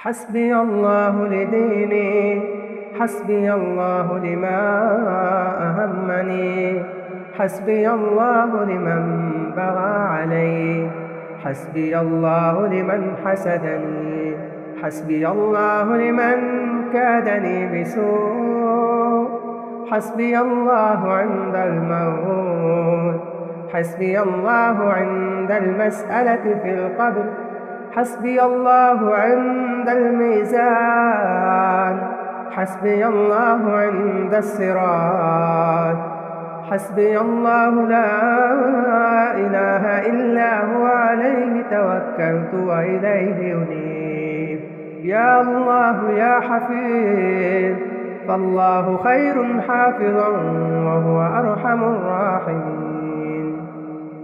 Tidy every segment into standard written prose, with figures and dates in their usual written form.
حسبي الله لديني، حسبي الله لما أهمني، حسبي الله لمن بغى علي، حسبي الله لمن حسدني، حسبي الله لمن كادني بسوء، حسبي الله عند الموت، حسبي الله عند المسألة في القبر، حسبي الله عند الميزان، حسبي الله عند الصراط، حسبي الله لا إله إلا هو عليه توكلت وإليه أنيب. يا الله يا حفيظ، فالله خير حافظا وهو أرحم الراحمين.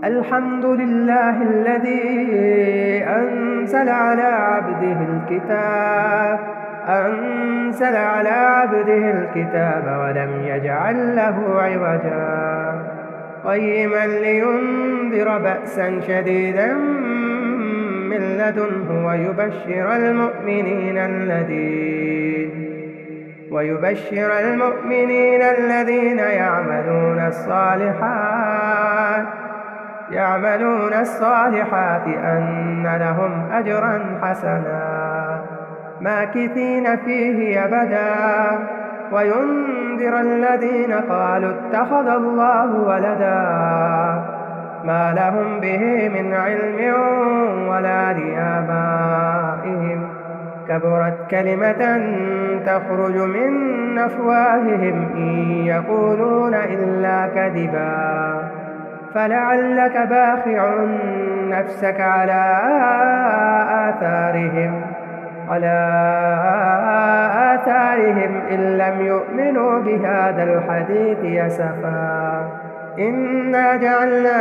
الحمد لله الذي أنزل على عبده الكتاب، أنزل على عبده الكتاب ولم يجعل له عوجا، قيما لينذر بأسا شديدا من لدنه ويبشر المؤمنين الذين يعملون الصالحات أن لهم أجرا حسنا ماكثين فيه أبدا، وينذر الذين قالوا اتخذ الله ولدا، ما لهم به من علم ولا لآبائهم، كبرت كلمة تخرج من أفواههم إن يقولون إلا كذبا، فلعلك باخع نفسك على آثارهم إن لم يؤمنوا بهذا الحديث أسفا. إنا جعلنا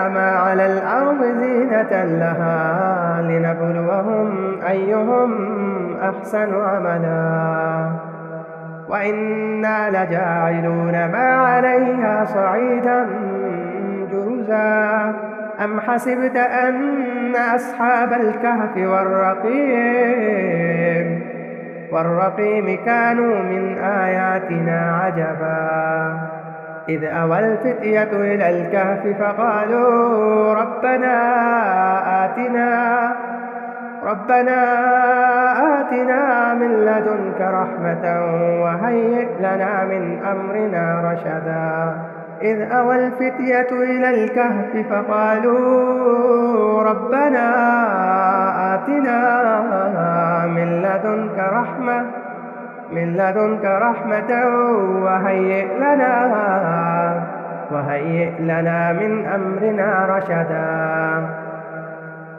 ما على الأرض زينة لها لنبلوهم أيهم أحسن عملا، وإنا لجاعلون ما عليها صعيدا جرزا. أم حسبت أن أصحاب الكهف والرقيم كانوا من آياتنا عجبا، إذ أوى الفتية إلى الكهف فقالوا ربنا آتنا من لدنك رحمة وهيئ لنا من أمرنا رشدا. إذ أوى الفتية إلى الكهف فقالوا ربنا آتنا من لدنك رحمة وهيئ لنا من أمرنا رشدا.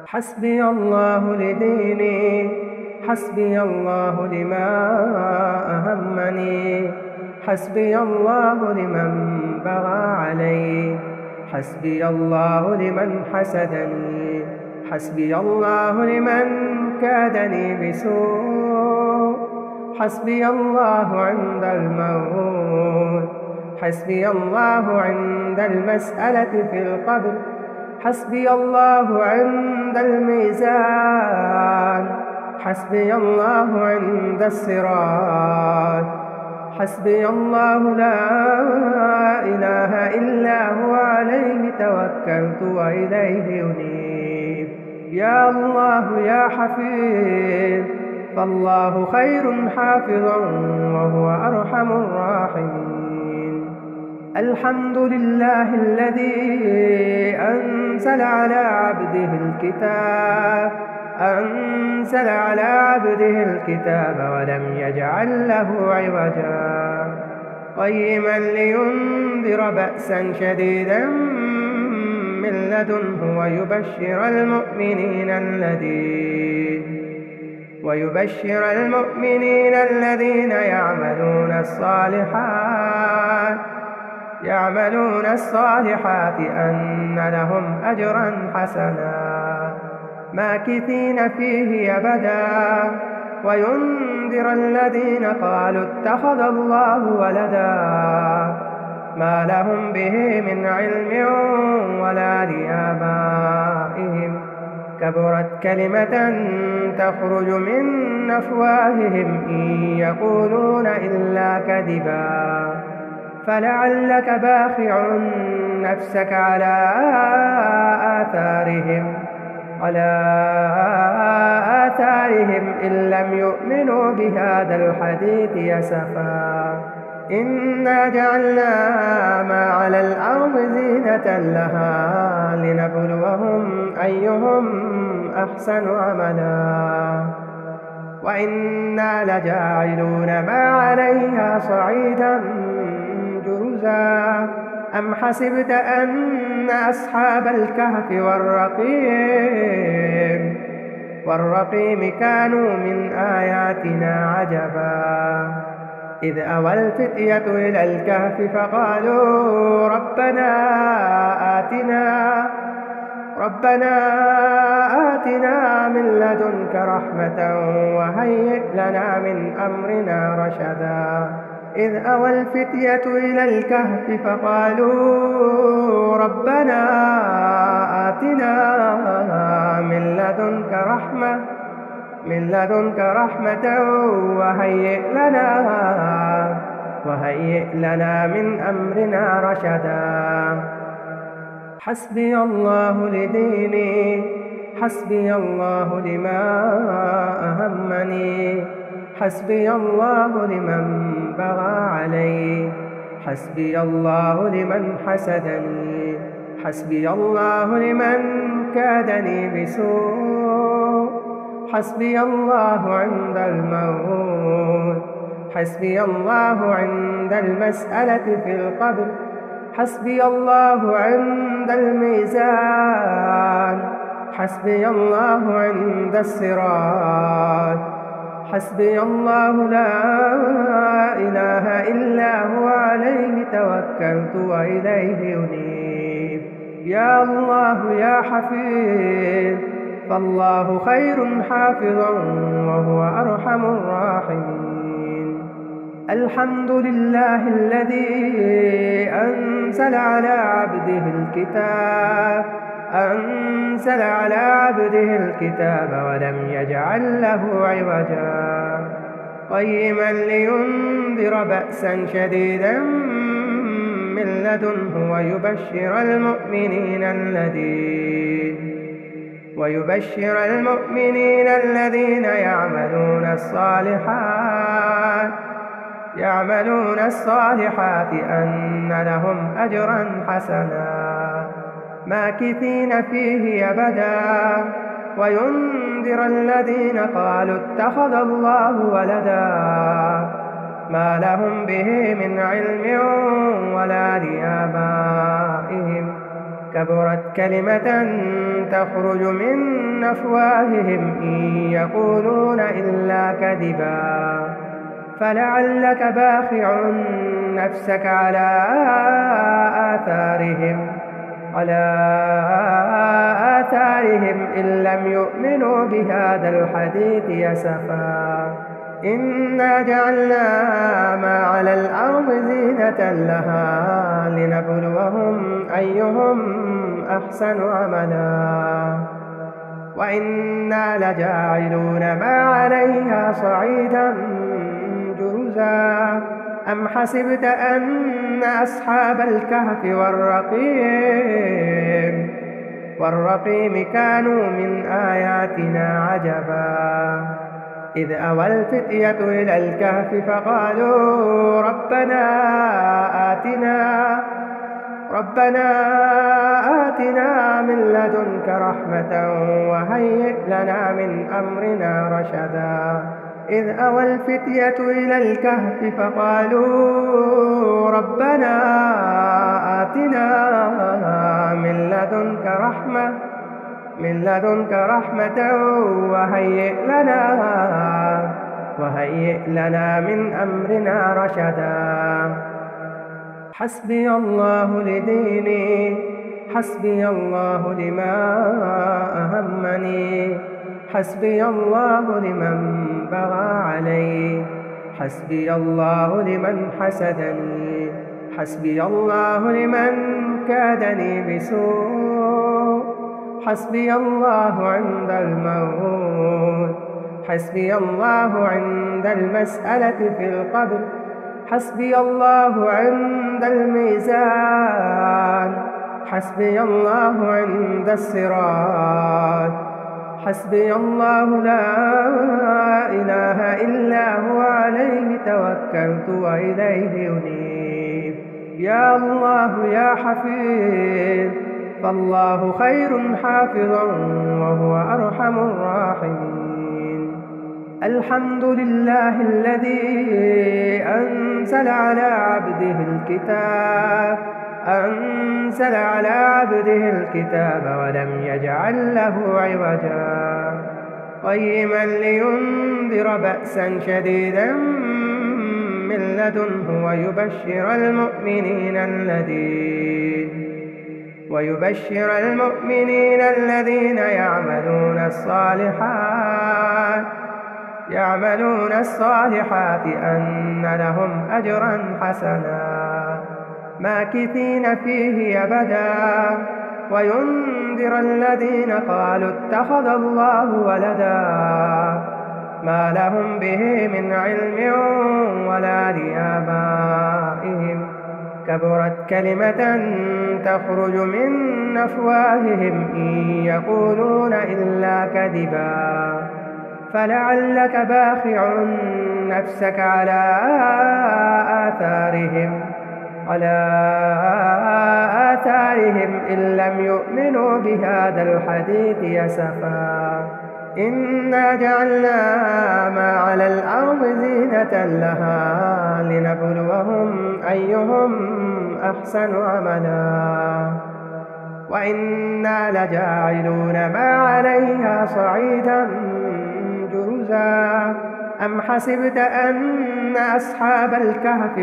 حسبي الله لديني، حسبي الله لما أهمني، حسبي الله لمن بغى علي، حسبي الله لمن حسدني، حسبي الله لمن كادني بسوء، حسبي الله عند الموت، حسبي الله عند المسألة في القبر، حسبي الله عند الميزان، حسبي الله عند الصراط، حسبي الله لا إله إلا هو عليه توكلت وإليه أنيب. يا الله يا حفيظ، فالله خير حافظا وهو أرحم الراحمين. الحمد لله الذي أنزل على عبده الكتاب ولم يجعل له عوجا، قيما لينذر بأسا شديدا من لدنه ويبشر المؤمنين الذين يعملون الصالحات أن لهم أجرا حسنا ماكثين فيه أبدا، وينذر الذين قالوا اتخذ الله ولدا، ما لهم به من علم ولا لآبائهم، كبرت كلمة تخرج من أفواههم إن يقولون إلا كذبا فلعلك باخع نفسك على آثارهم إن لم يؤمنوا بهذا الحديث أسفا إنا جعلنا ما على الأرض زينة لها لنبلوهم أيهم أحسن عملا وإنا لجاعلون ما عليها صعيدا جرزا أم حسبت أن أصحاب الكهف والرقيم كانوا من آياتنا عجبا إذ أوى الفتية إلى الكهف فقالوا ربنا آتنا من لدنك رحمة وهيئ لنا من أمرنا رشدا إذ أوى الفتية إلى الكهف فقالوا ربنا آتنا من لدنك رحمة وهيئ لنا من أمرنا رشدا حسبي الله لديني حسبي الله لما أهمني حسبي الله لمن بغى علي حسبي الله لمن حسدني حسبي الله لمن كادني بسوء حسبي الله عند الموت حسبي الله عند المسألة في القبر حسبي الله عند الميزان حسبي الله عند الصراط حسبي الله لا إله إلا هو عليه توكلت وإليه أنيب يا الله يا حفيظ فالله خير حافظا وهو أرحم الراحمين الحمد لله الذي أنزل على عبده الكتاب ولم يجعل له عوجا قيما لينذر بأسا شديدا من لدنه ويبشر المؤمنين الذين يعملون الصالحات أن لهم أجرا حسنا ماكثين فيه أبدا وينذر الذين قالوا اتخذ الله ولدا ما لهم به من علم ولا لآبائهم كبرت كلمة تخرج من أفواههم إن يقولون إلا كذبا فلعلك باخع نفسك على آثارهم إن لم يؤمنوا بهذا الحديث أسفا إنا جعلنا ما على الأرض زينة لها لنبلوهم أيهم أحسن عملا وإنا لجاعلون ما عليها صعيدا جرزا أم حسبت أن أصحاب الكهف والرقيم كانوا من آياتنا عجبا إذ أوى الفتية إلى الكهف فقالوا ربنا آتنا من لدنك رحمة وهيئ لنا من أمرنا رشدا إذ أوى الفتية إلى الكهف فقالوا ربنا آتنا من لدنك رحمة وهيئ لنا من أمرنا رشدا حسبي الله لديني حسبي الله لما أهمني حسبي الله لمن بغى علي حسبي الله لمن حسدني حسبي الله لمن كادني بسوء حسبي الله عند الموت، حسبي الله عند المسألة في القبر، حسبي الله عند الميزان، حسبي الله عند الصراط، حسبي الله لا إله إلا هو عليه توكلت وإليه أنيب. يا الله يا حفيظ، فالله خير حافظا وهو أرحم الراحمين. الحمد لله الذي أنزل على عبده الكتاب ولم يجعل له عوجا قيما لينذر بأسا شديدا من لدنه ويبشر المؤمنين الذين يعملون الصالحات أن لهم أجرا حسنا ماكثين فيه أبدا، وينذر الذين قالوا اتخذ الله ولدا ما لهم به من علم ولا لآبائهم، كبرت كلمة تخرج من أفواههم إن يقولون إلا كذبا. فلعلك باخع نفسك على آثارهم إن لم يؤمنوا بهذا الحديث أسفا. إنا جعلنا ما على الأرض زينة لها لنبلوهم أيهم أحسن عملا، وإنا لجاعلون ما عليها صعيدا جرزا. أم حسبت أن أصحاب الكهف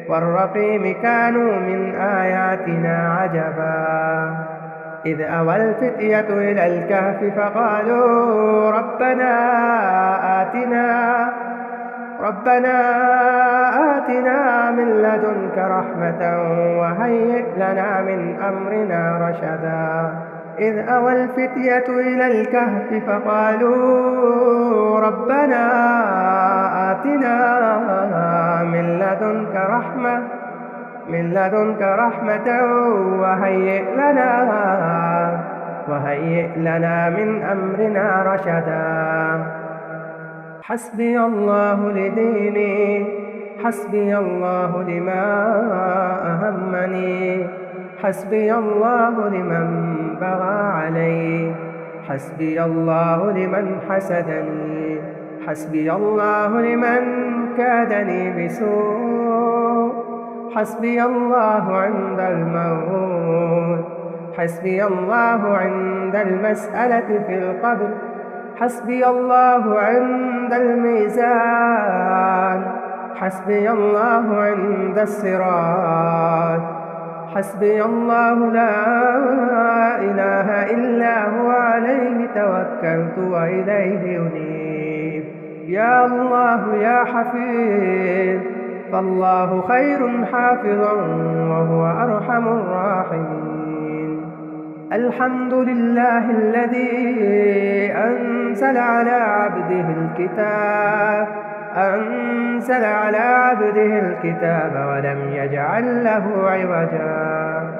والرقيم كانوا من آياتنا عجبا، إذ أوى الفتية إلى الكهف فقالوا ربنا آتنا من لدنك رحمة وهيئ لنا من أمرنا رشدا. إذ أوى الفتية إلى الكهف فقالوا ربنا آتنا من لدنك رحمة وهيئ لنا من أمرنا رشدا. حسبي الله لديني، حسبي الله لما أهمني، حسبي الله لمن بغى علي، حسبي الله لمن حسدني، حسبي الله لمن كادني بسوء، حسبي الله عند الموت، حسبي الله عند المسألة في القبر، حسبي الله عند الميزان، حسبي الله عند الصراط، حسبي الله لا إله إلا هو عليه توكلت وإليه أنيب. يا الله يا حفيظ، فالله خير حافظا وهو أرحم الراحمين. الحمد لله الذي أنزل على عبده الكتاب ولم يجعل له عوجا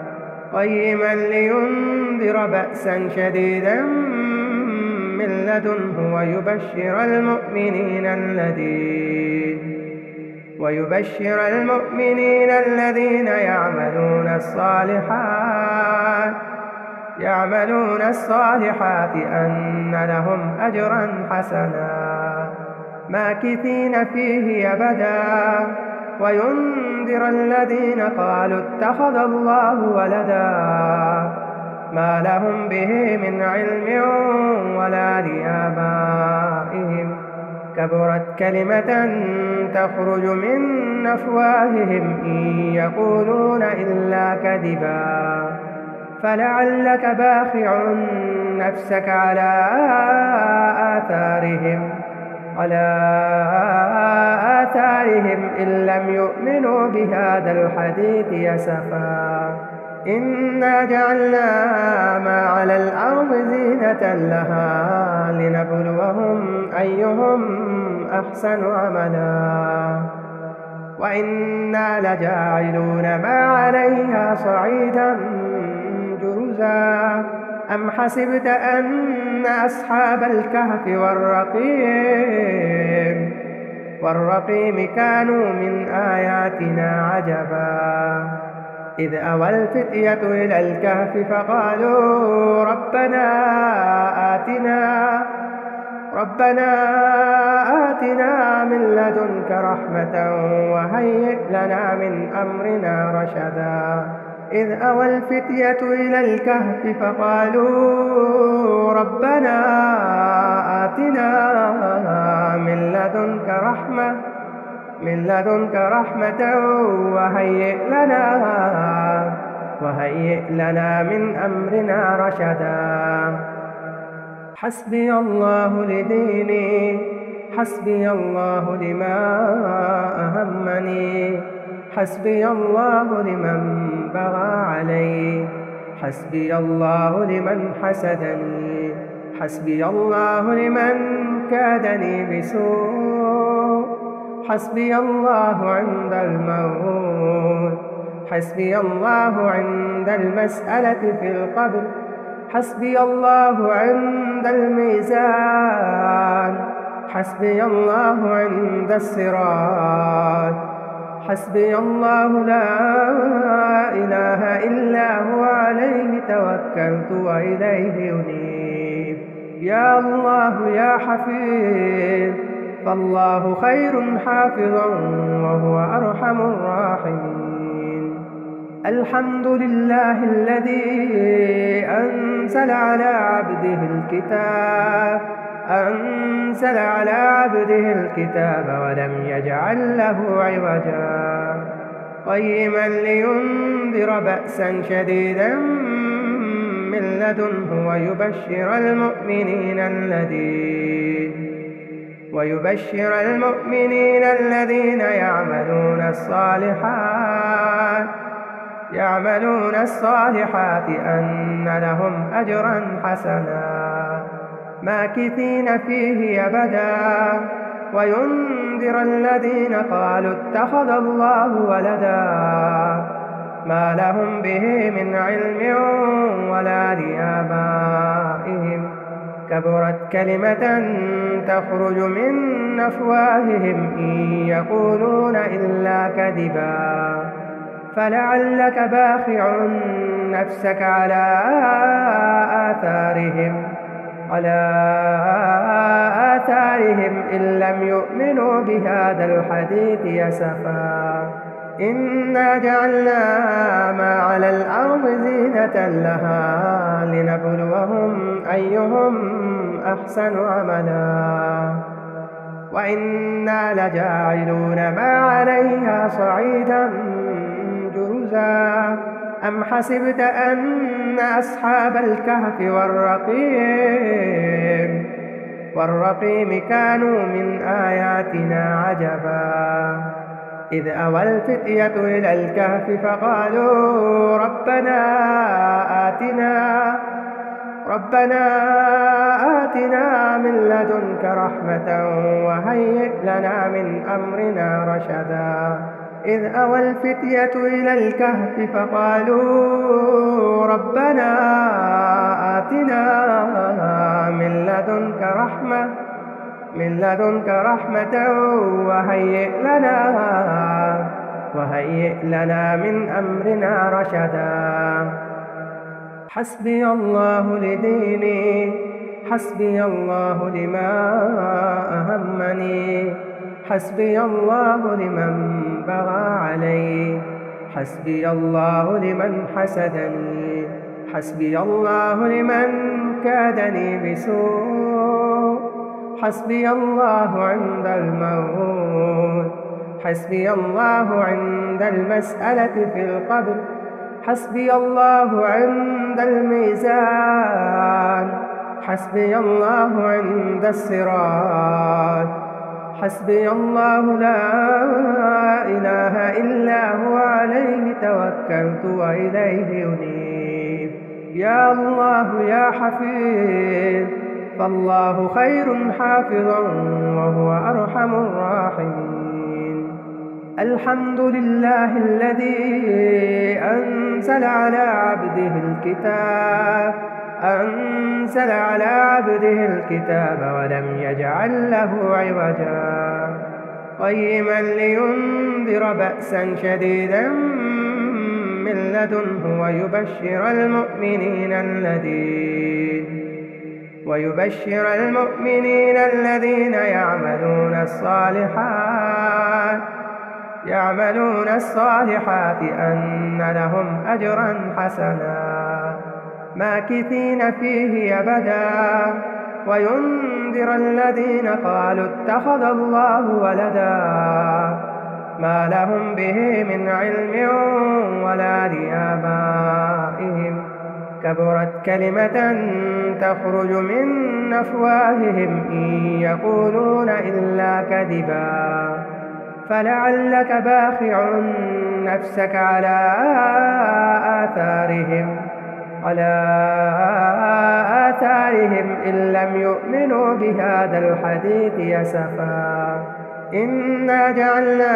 قيما لينذر بأسا شديدا من لدنه ويبشر المؤمنين الذين يعملون الصالحات أن لهم أجرا حسنا ماكثين فيه أبدا، وينذر الذين قالوا اتخذ الله ولدا ما لهم به من علم ولا لآبائهم، كبرت كلمة تخرج من أفواههم إن يقولون إلا كذبا. فلعلك باخع نفسك على آثارهم إن لم يؤمنوا بهذا الحديث أسفا. إنا جعلنا ما على الأرض زينة لها لنبلوهم أيهم أحسن عملا وإنا لجاعلون ما عليها صعيدا جرزا أم حسبت أن أصحاب الكهف والرقيم كانوا من آياتنا عجبا إذ أوى الفتية إلى الكهف فقالوا ربنا آتنا من لدنك رحمة وهيئ لنا من أمرنا رشدا إذ أوى الفتية إلى الكهف فقالوا ربنا آتنا من لدنك رحمة وهيئ لنا من أمرنا رشدا حسبي الله لديني حسبي الله لما أهمني حسبي الله لمن بغى علي حسبي الله لمن حسدني حسبي الله لمن كادني بسوء حسبي الله عند الموت حسبي الله عند المسألة في القبر حسبي الله عند الميزان حسبي الله عند الصراط حسبي الله لا إله إلا هو عليه توكلت وإليه أنيب يا الله يا حفيظ فالله خير حافظا وهو أرحم الراحمين الحمد لله الذي أنزل على عبده الكتاب ولم يجعل له عوجا قيما لينذر بأسا شديدا من لدنه ويبشر المؤمنين الذين يعملون الصالحات أن لهم أجرا حسنا ماكثين فيه أبدا وينذر الذين قالوا اتخذ الله ولدا ما لهم به من علم ولا لآبائهم كبرت كلمة تخرج من أفواههم إن يقولون إلا كذبا فلعلك باخع نفسك على آثارهم إن لم يؤمنوا بهذا الحديث يسفا إنا جعلنا ما على الأرض زينة لها لنبلوهم أيهم أحسن عملا وإنا لجاعلون ما عليها صعيدا جرزا أم حسبت أن أصحاب الكهف والرقيم كانوا من آياتنا عجبا إذ أوى الفتية إلى الكهف فقالوا ربنا آتنا من لدنك رحمة وهيئ لنا من أمرنا رشدا إذ أوى الفتية إلى الكهف فقالوا ربنا آتنا من لدنك رحمة وهيئ لنا من أمرنا رشدا حسبي الله لديني حسبي الله لما أهمني حسبي الله لمن بغى علي حسبي الله لمن حسدني حسبي الله لمن كادني بسوء حسبي الله عند الموت حسبي الله عند المسألة في القبر حسبي الله عند الميزان حسبي الله عند الصراط حسبي الله لا إله إلا هو عليه توكلت وإليه أنيب. يا الله يا حفيظ، فالله خير حافظا وهو أرحم الراحمين. الحمد لله الذي أنزل على عبده الكتاب ولم يجعل له عوجا قيما لينذر بأسا شديدا من لدنه ويبشر المؤمنين الذين يعملون الصالحات أن لهم أجرا حسنا ماكثين فيه أبدا، وينذر الذين قالوا اتخذ الله ولدا ما لهم به من علم ولا لآبائهم، كبرت كلمة تخرج من أفواههم إن يقولون إلا كذبا. فلعلك باخع نفسك على آثارهم إن لم يؤمنوا بهذا الحديث أسفا. إنا جعلنا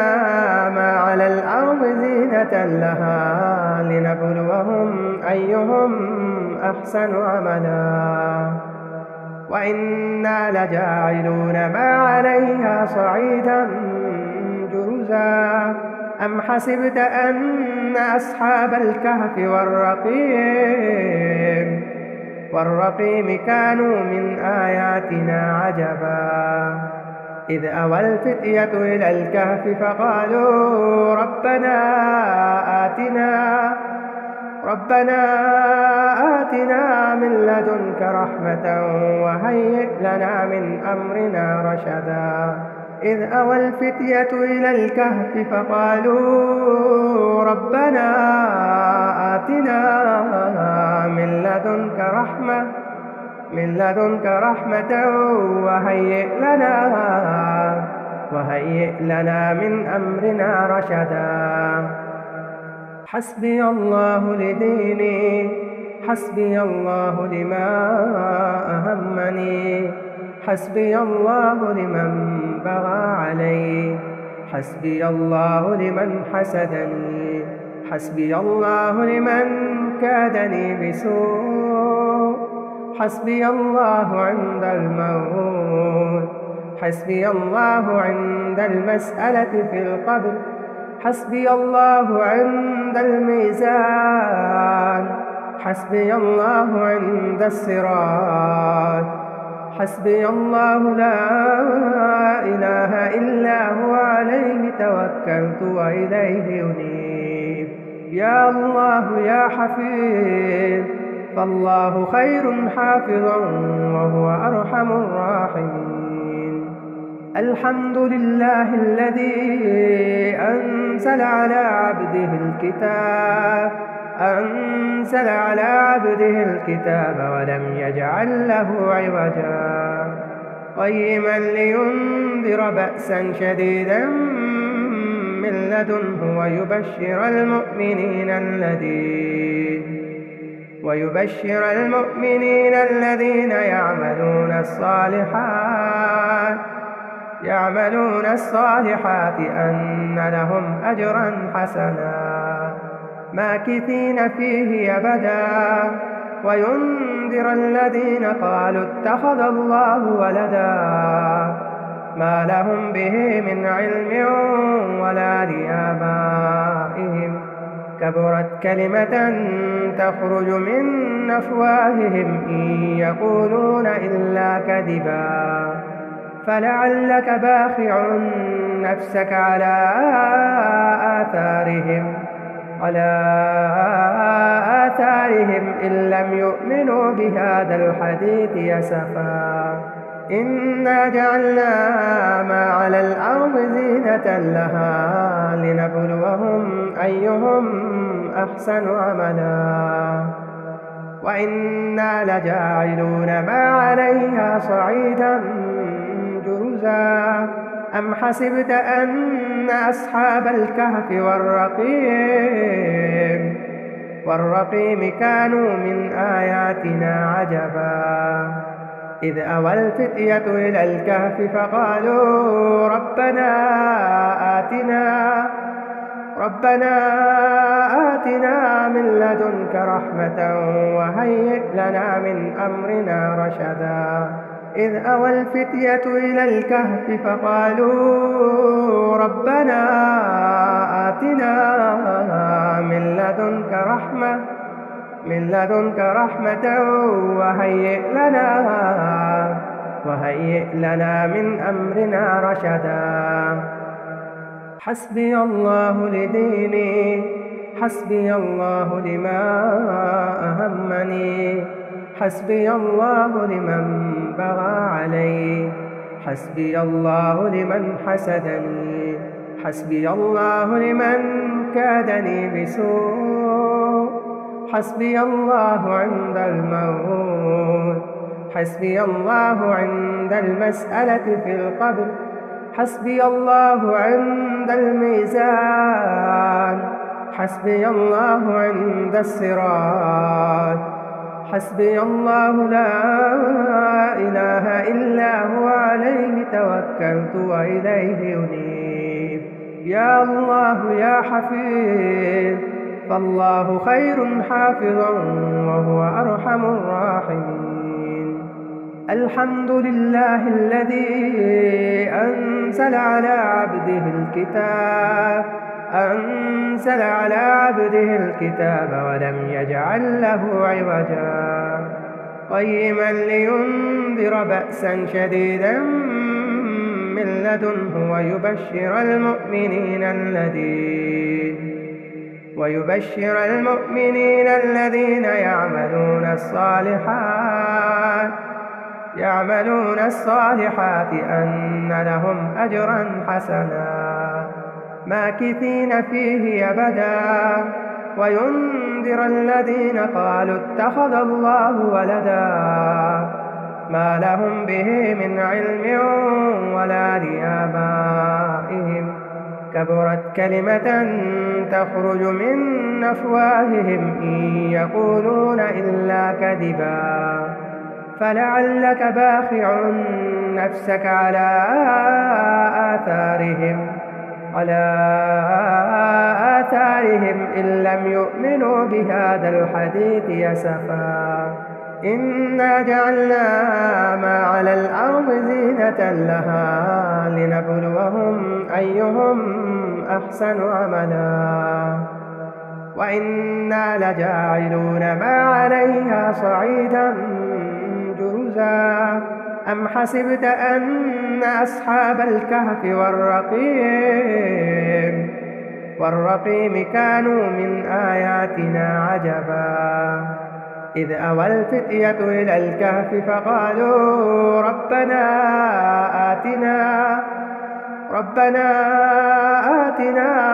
ما على الأرض زينة لها لنبلوهم أيهم أحسن عملا، وإنا لجاعلون ما عليها صعيدا جرزا. أم حسبت أن أصحاب الكهف والرقيم كانوا من آياتنا عجبا، إذ أوى الفتية إلى الكهف فقالوا ربنا آتنا من لدنك رحمة وهيئ لنا من أمرنا رشدا. إذ أوى الفتية إلى الكهف فقالوا ربنا آتنا من لدنك رحمة وهيئ لنا من أمرنا رشدا. حسبي الله لديني، حسبي الله لما أهمني، حسبي الله لمن بغى علي، حسبي الله لمن حسدني، حسبي الله لمن كادني بسوء، حسبي الله عند الموت، حسبي الله عند المسألة في القبر، حسبي الله عند الميزان، حسبي الله عند الصراط، حسبي الله لا إله إلا هو عليه توكلت وإليه أنيب. يا الله يا حفيظ، فالله خير حافظا وهو أرحم الراحمين. الحمد لله الذي أنزل على عبده الكتاب ولم يجعل له عوجا قيما لينذر بأسا شديدا من لدنه ويبشر المؤمنين الذين يعملون الصالحات أن لهم أجرا حسنا ماكثين فيه أبدا، وينذر الذين قالوا اتخذ الله ولدا ما لهم به من علم ولا لآبائهم، كبرت كلمة تخرج من أفواههم إن يقولون إلا كذبا. فلعلك باخع نفسك على آثارهم إن لم يؤمنوا بهذا الحديث أسفا. إنا جعلنا ما على الأرض زينة لها لنبلوهم أيهم أحسن عملا، وإنا لجاعلون ما عليها صعيدا جرزا. أم حسبت أن أصحاب الكهف والرقيم كانوا من آياتنا عجبا إذ أوى الفتية إلى الكهف فقالوا ربنا آتنا من لدنك رحمة وهيئ لنا من أمرنا رشدا إذ أوى الفتية إلى الكهف فقالوا ربنا آتنا من لدنك رحمة وهيئ لنا من أمرنا رشدا حسبي الله لديني حسبي الله لما أهمني حسبي الله لمن بغى علي حسبي الله لمن حسدني حسبي الله لمن كادني بسوء حسبي الله عند الموت حسبي الله عند المسألة في القبر حسبي الله عند الميزان حسبي الله عند الصراط حسبي الله لا إله إلا هو عليه توكلت وإليه أنيب يا الله يا حفيظ فالله خير حافظا وهو أرحم الراحمين الحمد لله الذي أنزل على عبده الكتاب ولم يجعل له عوجا قيما لينذر بأسا شديدا من لدنه ويبشر المؤمنين الذين يعملون الصالحات أن لهم أجرا حسنا ماكثين فيه أبدا وينذر الذين قالوا اتخذ الله ولدا ما لهم به من علم ولا لآبائهم كبرت كلمة تخرج من أفواههم إن يقولون إلا كذبا فلعلك باخع نفسك على آثارهم إن لم يؤمنوا بهذا الحديث يسفا إنا جعلنا ما على الأرض زينة لها لنبلوهم أيهم أحسن عملا وإنا لجاعلون ما عليها صعيدا جرزا أم حسبت أن أصحاب الكهف والرقيم كانوا من آياتنا عجبا إذ أوى الفتية إلى الكهف فقالوا ربنا آتنا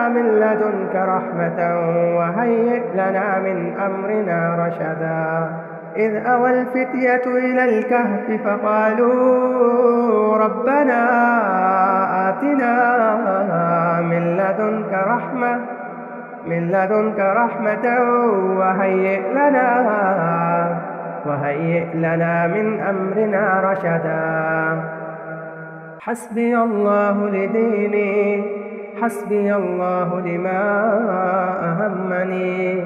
من لدنك رحمة وهيئ لنا من أمرنا رشدا إذ أوى الفتية إلى الكهف فقالوا ربنا آتنا من لدنك رحمة وهيئ لنا من أمرنا رشدا حسبي الله لديني حسبي الله لما أهمني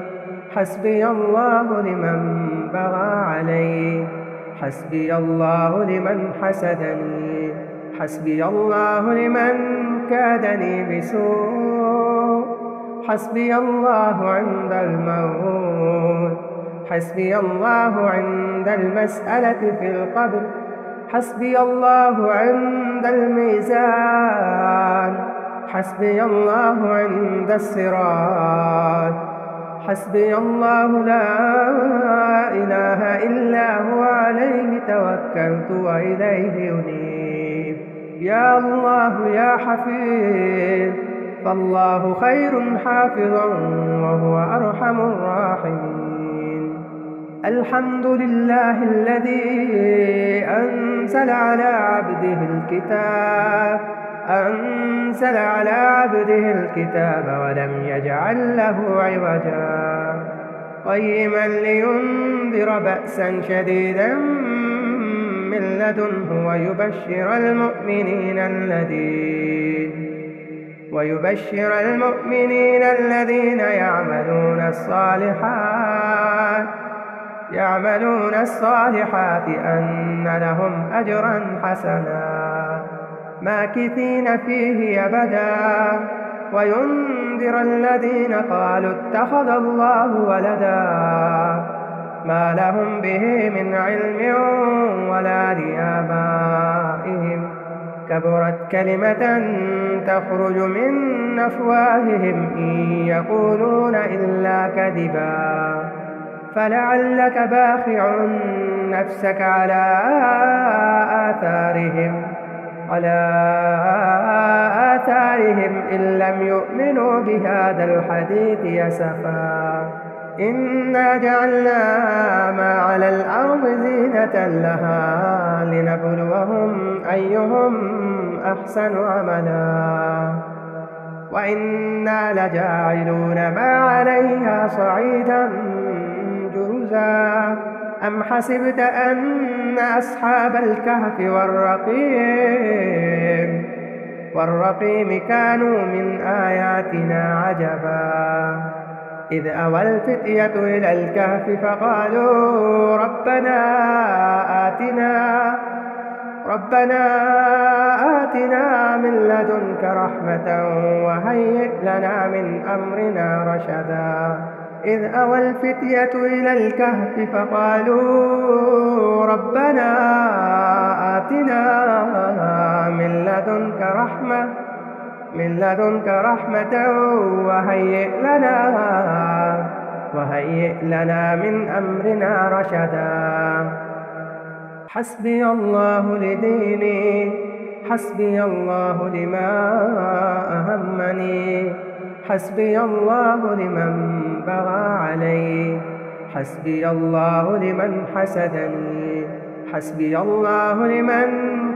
حسبي الله لمن بغى علي حسبي الله لمن حسدني حسبي الله لمن كادني بسوء حسبي الله عند الموت حسبي الله عند المسألة في القبر حسبي الله عند الميزان حسبي الله عند الصراط حسبي الله لا إله إلا هو عليه توكلت وإليه أنيب يا الله يا حفيظ فالله خير حافظا وهو أرحم الراحمين الحمد لله الذي أنزل على عبده أنزل على عبده الكتاب ولم يجعل له عوجا قيما لينذر بأسا شديدا من لدنه ويبشر المؤمنين الذين يعملون الصالحات أن لهم أجرا حسنا ماكثين فيه أبدا وينذر الذين قالوا اتخذ الله ولدا ما لهم به من علم ولا لآبائهم كبرت كلمة تخرج من أفواههم إن يقولون إلا كذبا فلعلك باخع نفسك على آثارهم إن لم يؤمنوا بهذا الحديث أسفا إنا جعلنا ما على الأرض زينة لها لنبلوهم أيهم أحسن عملا وإنا لجاعلون ما عليها صعيدا جرزا أم حسبت أن أصحاب الكهف والرقيم كانوا من آياتنا عجبا إذ أوى الفتية إلى الكهف فقالوا ربنا آتنا من لدنك رحمة وهيئ لنا من أمرنا رشدا إذ أوى الفتية إلى الكهف فقالوا ربنا آتنا من لدنك رحمة وهيئ لنا من أمرنا رشدا حسبي الله لديني حسبي الله لما أهمني حسبي الله لمن بغى علي حسبي الله لمن حسدني حسبي الله لمن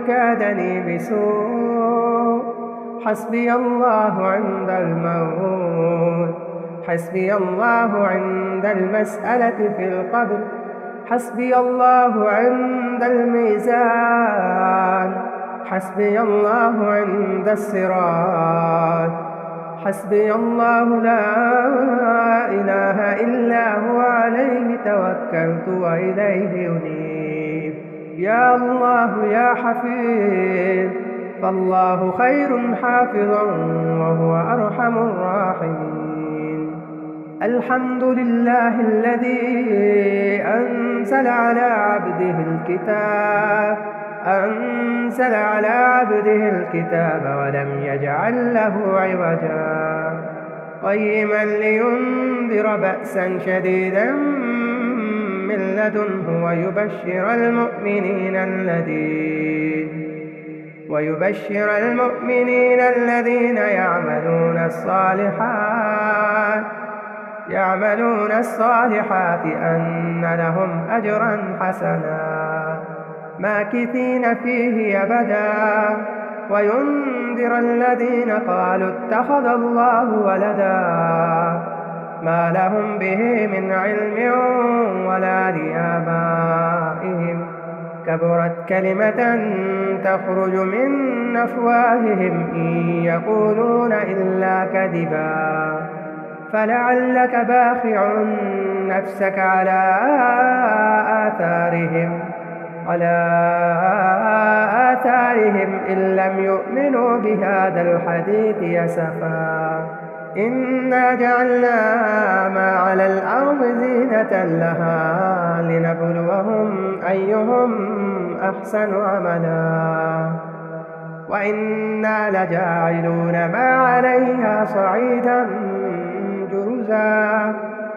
كادني بسوء حسبي الله عند الموت حسبي الله عند المسألة في القبر حسبي الله عند الميزان حسبي الله عند الصراط حسبي الله لا إله إلا هو عليه توكلت وإليه أنيب يا الله يا حفيظ فالله خير حافظا وهو أرحم الراحمين الحمد لله الذي أنزل على عبده الكتاب ولم يجعل له عوجا قيما لينذر بأسا شديدا من لدنه ويبشر المؤمنين الذين يعملون الصالحات أن لهم أجرا حسنا ماكثين فيه أبدا وينذر الذين قالوا اتخذ الله ولدا ما لهم به من علم ولا لآبائهم كبرت كلمة تخرج من أفواههم إن يقولون إلا كذبا فلعلك باخع نفسك على آثارهم إن لم يؤمنوا بهذا الحديث أسفا إنا جعلنا ما على الأرض زينة لها لنبلوهم أيهم أحسن عملا وإنا لجاعلون ما عليها صعيدا جرزا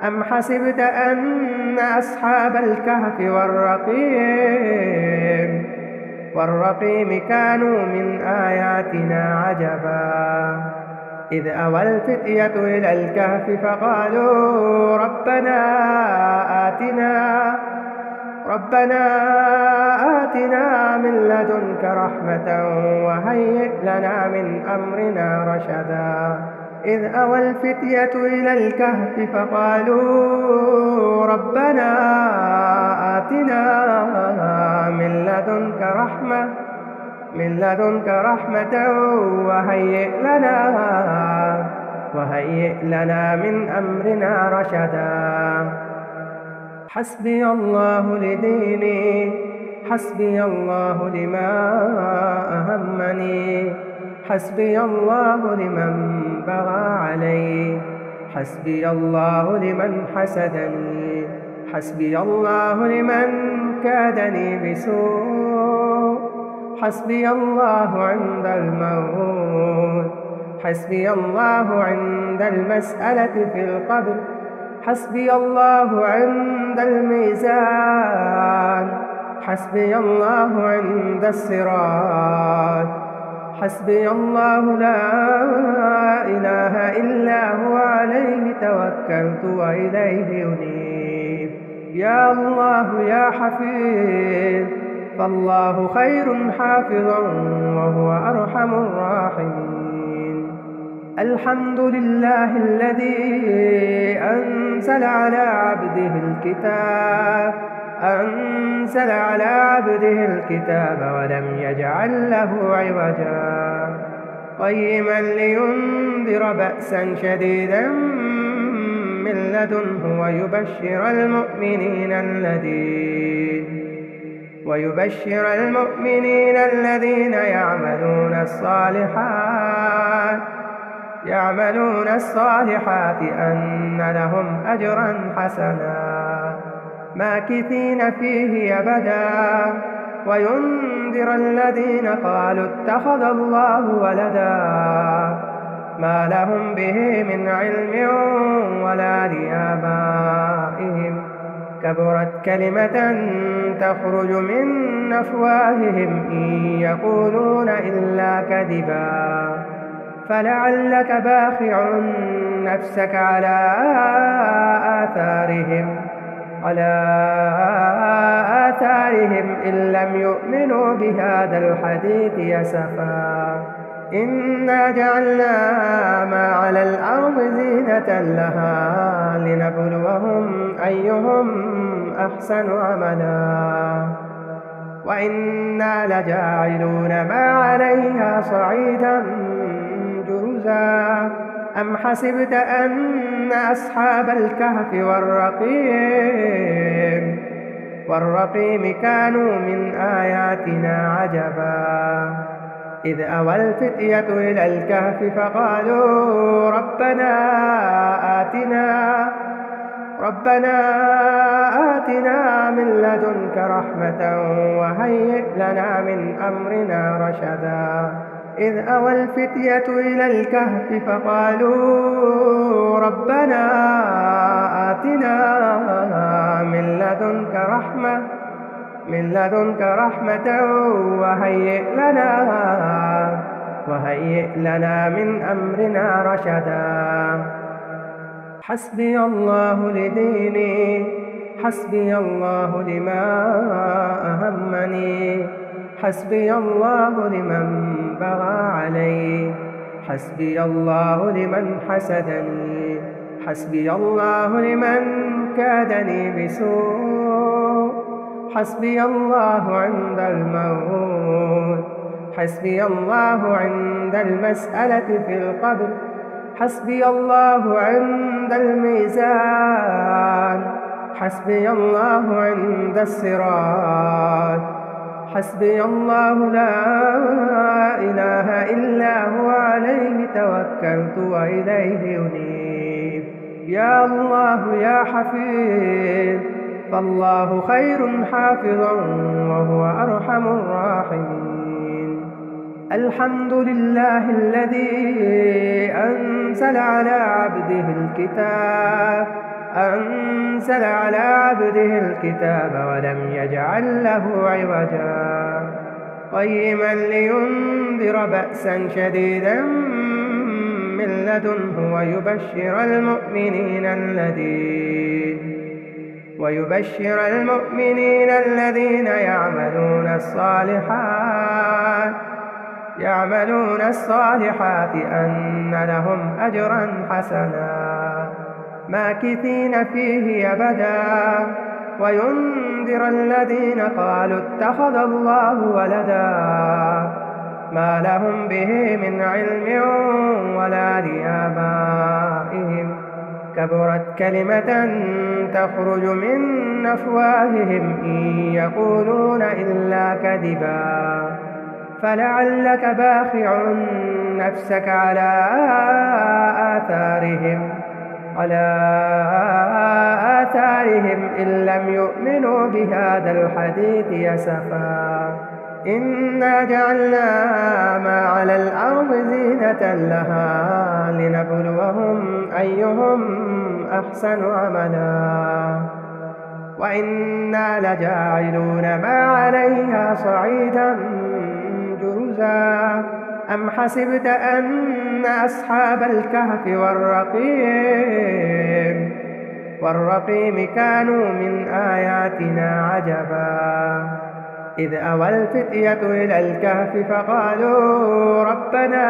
أم حسبت أن أصحاب الكهف والرقيم كانوا من آياتنا عجبا إذ أوى الفتية إلى الكهف فقالوا ربنا آتنا من لدنك رحمة وهيئ لنا من أمرنا رشدا إذ أوى الفتية إلى الكهف فقالوا ربنا آتنا من لدنك رحمة وهيئ لنا من أمرنا رشدا حسبي الله لديني حسبي الله لما أهمني حسبي الله لمن بغى علي حسبي الله لمن حسدني حسبي الله لمن كادني بسوء حسبي الله عند الموت حسبي الله عند المسألة في القبر حسبي الله عند الميزان حسبي الله عند الصراط حسبي الله لا إله إلا هو عليه توكلت وإليه أنيب يا الله يا حفيظ فالله خير حافظا وهو أرحم الراحمين الحمد لله الذي أنزل على عبده الكتاب ولم يجعل له عوجا قيما لينذر بأسا شديدا من لدنه ويبشر المؤمنين الذين يعملون الصالحات أن لهم أجرا حسنا ماكثين فيه أبدا وينذر الذين قالوا اتخذ الله ولدا ما لهم به من علم ولا لآبائهم كبرت كلمة تخرج من أفواههم إن يقولون إلا كذبا فلعلك باخع نفسك على آثارهم إن لم يؤمنوا بهذا الحديث يسفا إنا جعلنا ما على الأرض زينة لها لنبلوهم أيهم أحسن عملا وإنا لجاعلون ما عليها صعيدا جرزا أم حسبت أن أصحاب الكهف والرقيم كانوا من آياتنا عجبا إذ أوى الفتية إلى الكهف فقالوا ربنا آتنا من لدنك رحمة وهيئ لنا من أمرنا رشدا إذ أوى الفتية إلى الكهف فقالوا ربنا آتنا من لدنك رحمة وهيئ لنا من أمرنا رشدا حسبي الله لديني حسبي الله لما أهمني حسبي الله لمن بغى علي حسبي الله لمن حسدني حسبي الله لمن كادني بسوء حسبي الله عند الموت حسبي الله عند المسألة في القبر حسبي الله عند الميزان حسبي الله عند الصراط حسبي الله لا إله إلا هو عليه توكلت وإليه أنيب يا الله يا حفيظ فالله خير حافظا وهو أرحم الراحمين الحمد لله الذي أنزل على عبده الكتاب ولم يجعل له عوجا قيما لينذر بأسا شديدا من لدنه ويبشر المؤمنين الذين يعملون الصالحات أن لهم أجرا حسنا ماكثين فيه أبدا، وينذر الذين قالوا اتخذ الله ولدا ما لهم به من علم ولا لآبائهم، كبرت كلمة تخرج من أفواههم إن يقولون إلا كذبا، فلعلك باخع نفسك على آثارهم إن لم يؤمنوا بهذا الحديث أسفا. إنا جعلنا ما على الأرض زينة لها لنبلوهم أيهم أحسن عملا، وإنا لجاعلون ما عليها صعيدا جرزا. أم حسبت أن أصحاب الكهف والرقيم كانوا من آياتنا عجبا، إذ أوى الفتية إلى الكهف فقالوا ربنا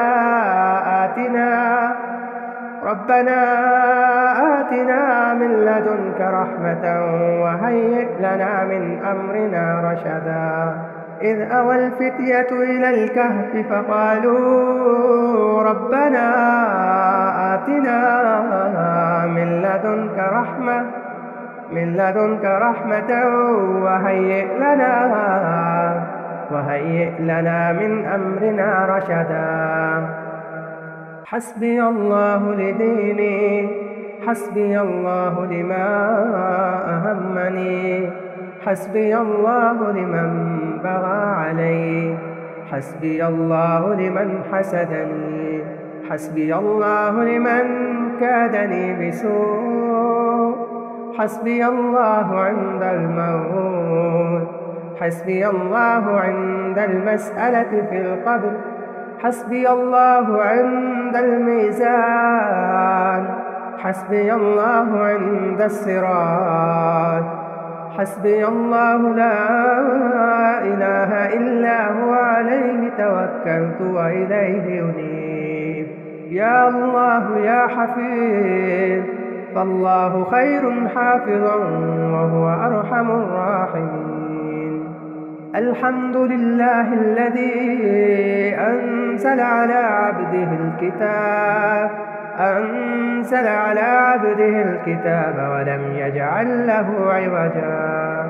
آتنا من لدنك رحمة وهيئ لنا من أمرنا رشدا. إذ أوى الفتية إلى الكهف فقالوا ربنا آتنا من لدنك رحمة وهيئ لنا من أمرنا رشدا. حسبي الله لديني، حسبي الله لما أهمني، حسبي الله لمن بغى علي، حسبي الله لمن حسدني، حسبي الله لمن كادني بسوء، حسبي الله عند الموت، حسبي الله عند المسألة في القبر، حسبي الله عند الميزان، حسبي الله عند الصراط، حسبي الله لا إله إلا هو عليه توكلت وإليه أنيب. يا الله يا حفيظ، فالله خير حافظا وهو أرحم الراحمين. الحمد لله الذي أنزل على عبده الكتاب ولم يجعل له عوجا،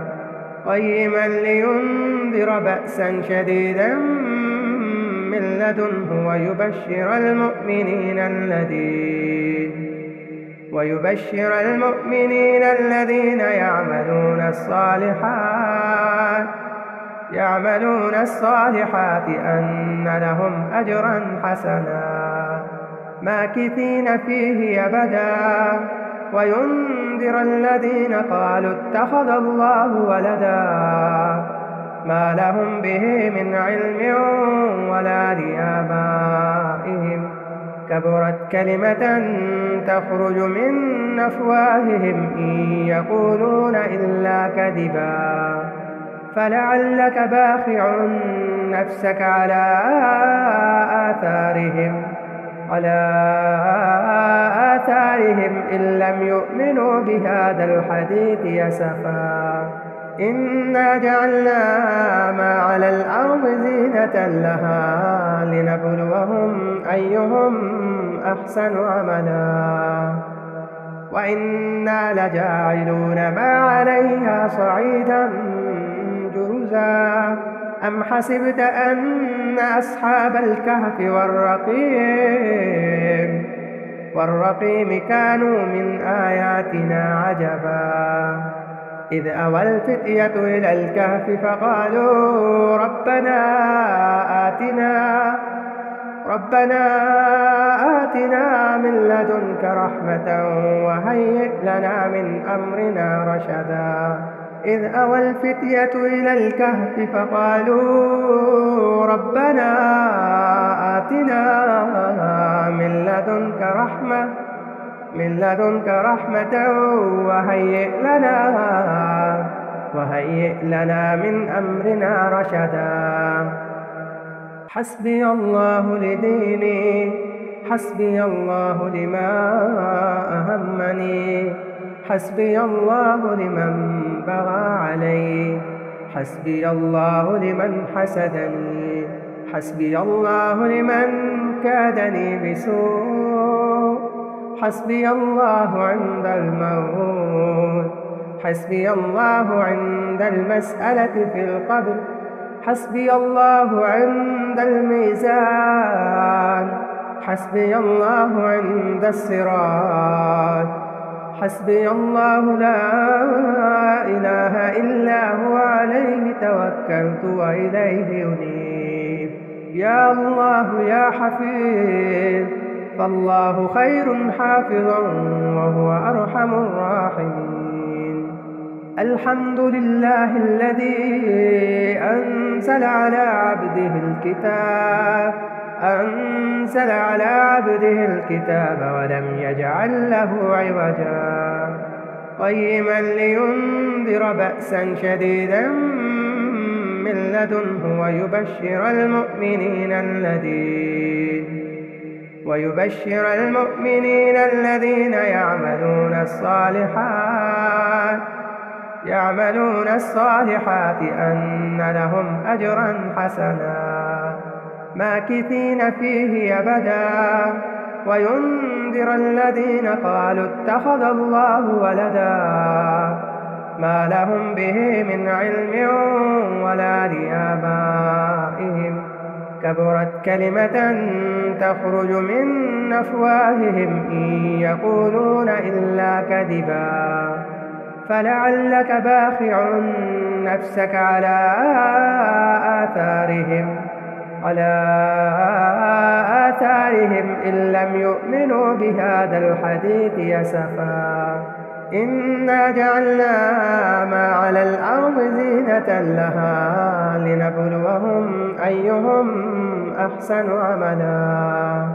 قيما لينذر بأسا شديدا من لدنه ويبشر المؤمنين الذين يعملون الصالحات أن لهم أجرا حسنا ماكثين فيه أبدا، وينذر الذين قالوا اتخذ الله ولدا ما لهم به من علم ولا لآبائهم، كبرت كلمة تخرج من أفواههم إن يقولون إلا كذبا، فلعلك باخع نفسك على آثارهم إن لم يؤمنوا بهذا الحديث أسفا. إنا جعلنا ما على الأرض زينة لها لنبلوهم أيهم أحسن عملا، وإنا لجاعلون ما عليها صعيدا جرزا. أم حسبت أن أصحاب الكهف والرقيم كانوا من آياتنا عجبا، إذ أوى الفتية إلى الكهف فقالوا ربنا آتنا من لدنك رحمة وهيئ لنا من أمرنا رشدا. إذ أوى الفتية إلى الكهف فقالوا ربنا آتنا من من لدنك رحمة وهيئ لنا من أمرنا رشدا. حسبي الله لديني، حسبي الله لما أهمني، حسبي الله لمن بغى علي، حسبي الله لمن حسدني، حسبي الله لمن كادني بسوء، حسبي الله عند الموت، حسبي الله عند المسألة في القبر، حسبي الله عند الميزان، حسبي الله عند الصراط، حسبي الله لا إله إلا هو عليه توكلت وإليه أنيب. يا الله يا حفيظ، فالله خير حافظا وهو أرحم الراحمين. الحمد لله الذي أنزل على عبده الكتاب ولم يجعل له عوجا، قيما لينذر بأسا شديدا من لدنه ويبشر المؤمنين الذين يعملون الصالحات أن لهم أجرا حسنا ماكثين فيه أبدا، وينذر الذين قالوا اتخذ الله ولدا، ما لهم به من علم ولا لآبائهم، كبرت كلمة تخرج من أفواههم إن يقولون إلا كذبا. فلعلك باخع نفسك على آثارهم إن لم يؤمنوا بهذا الحديث أسفا. إنا جعلنا ما على الأرض زينة لها لنبلوهم أيهم أحسن عملا،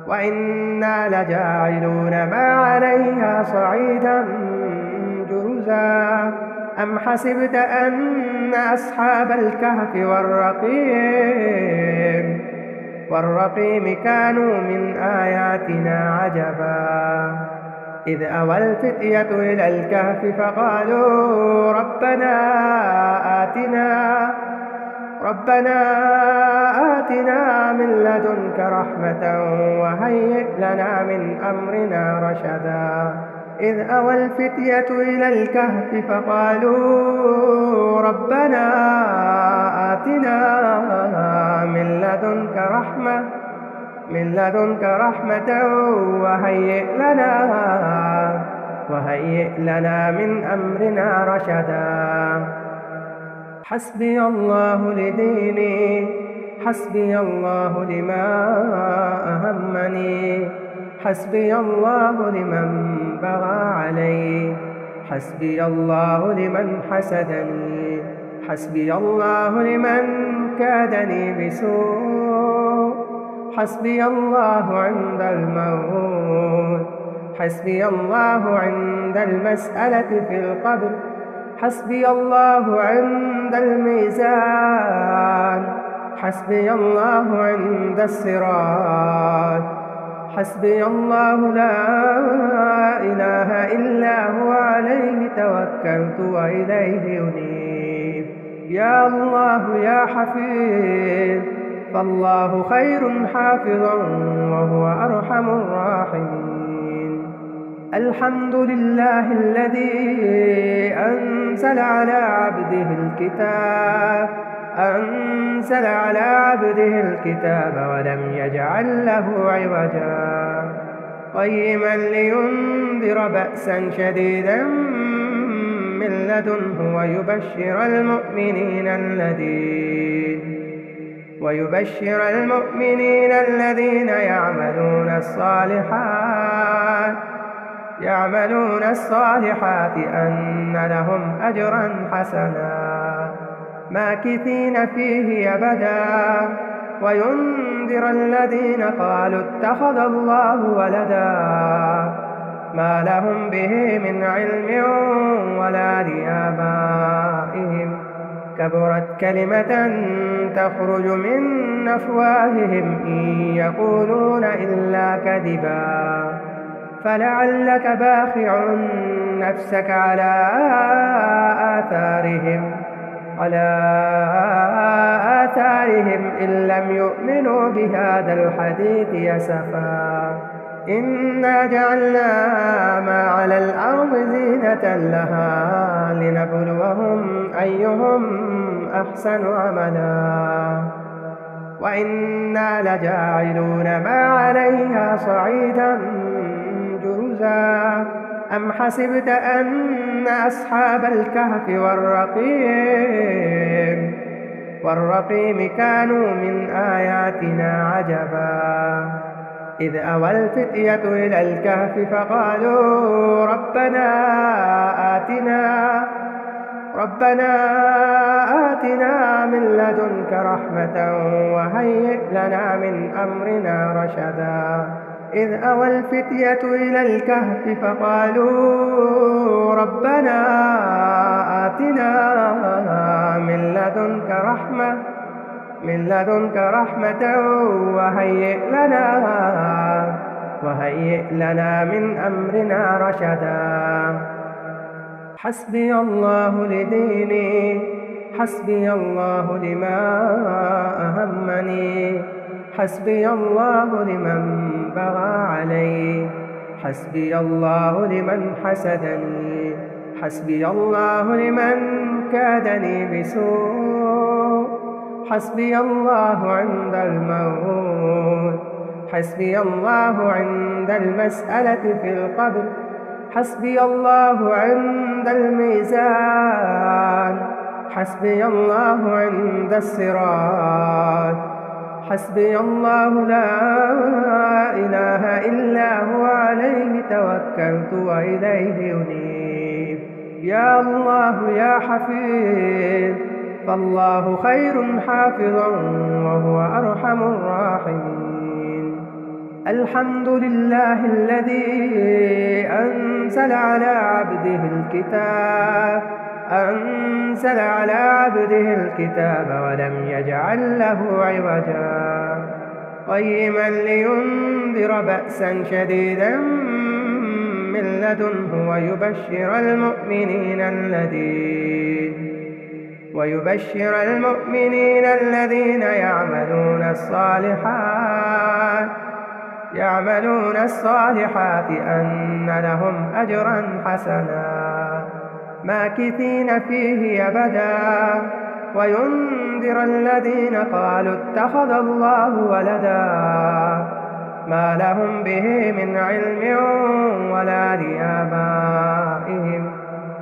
وإنا لجاعلون ما عليها صعيدا جرزا. أم حسبت أن أصحاب الكهف والرقيم كانوا من آياتنا عجبا، إذ أوى الفتية إلى الكهف فقالوا ربنا آتنا من لدنك رحمة وهيئ لنا من أمرنا رشدا. إذ أوى الفتية إلى الكهف فقالوا ربنا آتنا من لدنك رحمة وهيئ لنا من أمرنا رشدا. حسبي الله لديني، حسبي الله لما أهمني، حسبي الله لمن بغى علي، حسبي الله لمن حسدني، حسبي الله لمن كادني بسوء، حسبي الله عند الموت، حسبي الله عند المسألة في القبر، حسبي الله عند الميزان، حسبي الله عند الصراط، حسبي الله لا إله إلا هو عليه توكلت وإليه أنيب. يا الله يا حفيظ، فالله خير حافظا وهو أرحم الراحمين. الحمد لله الذي أنزل على عبده الكتاب ولم يجعل له عوجا، قيما لينذر بأسا شديدا من لدنه ويبشر المؤمنين الذين يعملون الصالحات أن لهم أجرا حسنا ماكثين فيه أبدا، وينذر الذين قالوا اتخذ الله ولدا، ما لهم به من علم ولا لآبائهم كبرت كلمة تخرج من أفواههم إن يقولون إلا كذبا فلعلك باخع نفسك على آثارهم إن لم يؤمنوا بهذا الحديث أسفا إنا جعلنا ما على الأرض زينة لها لنبلوهم أيهم أحسن عملا وإنا لجاعلون ما عليها صعيدا جرزا أم حسبت أن أصحاب الكهف والرقيم كانوا من آياتنا عجبا إذ أوى الفتية إلى الكهف فقالوا ربنا آتنا من لدنك رحمة وهيئ لنا من أمرنا رشدا إذ أوى الفتية إلى الكهف فقالوا ربنا آتنا من لدنك رحمة وهيئ لنا من أمرنا رشدا حسبي الله لديني حسبي الله لما أهمني حسبي الله لمن بغى علي حسبي الله لمن حسدني حسبي الله لمن كادني بسوء حسبي الله عند الموت حسبي الله عند المسألة في القبر حسبي الله عند الميزان حسبي الله عند الصراط حسبي الله لا إله إلا هو عليه توكلت وإليه أنيب يا الله يا حفيظ فالله خير حافظا وهو أرحم الراحمين الحمد لله الذي أنزل على عبده الكتاب ولم يجعل له عوجا قيما لينذر بأسا شديدا من لدنه ويبشر المؤمنين الذين يعملون الصالحات أن لهم أجرا حسنا ماكثين فيه أبدا وينذر الذين قالوا اتخذ الله ولدا ما لهم به من علم ولا لآبائهم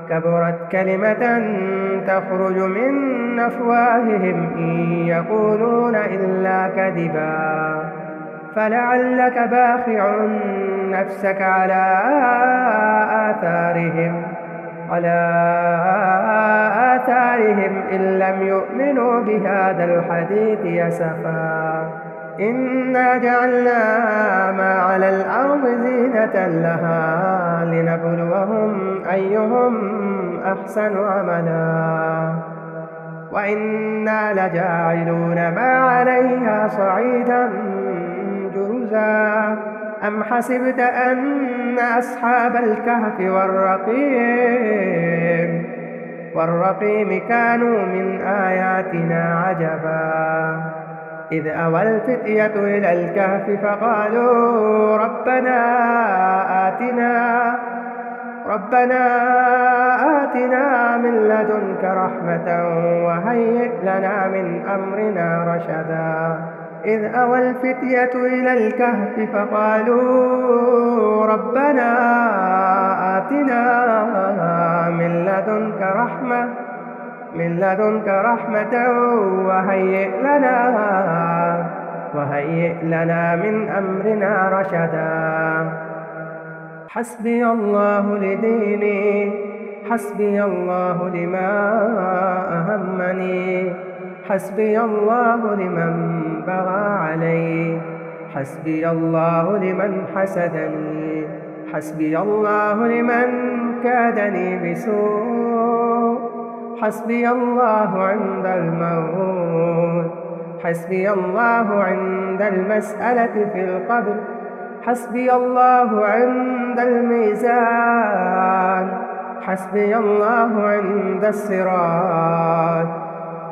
كبرت كلمة تخرج من أفواههم إن يقولون إلا كذبا فلعلك باخع نفسك على آثارهم إن لم يؤمنوا بهذا الحديث أسفا إنا جعلنا ما على الأرض زينة لها لنبلوهم أيهم أحسن عملا وإنا لجاعلون ما عليها صعيدا جرزا أم حسبت أن أصحاب الكهف والرقيم كانوا من آياتنا عجبا إذ أوى الفتية إلى الكهف فقالوا ربنا آتنا من لدنك رحمة وهيئ لنا من أمرنا رشدا إذ أوى الفتية إلى الكهف فقالوا ربنا آتنا من لدنك رحمة وهيئ لنا من أمرنا رشدا حسبي الله لديني حسبي الله لما أهمني حسبي الله لمن بغى علي حسبي الله لمن حسدني حسبي الله لمن كادني بسوء، حسبي الله عند الموت، حسبي الله عند المسألة في القبر، حسبي الله عند الميزان، حسبي الله عند الصراط،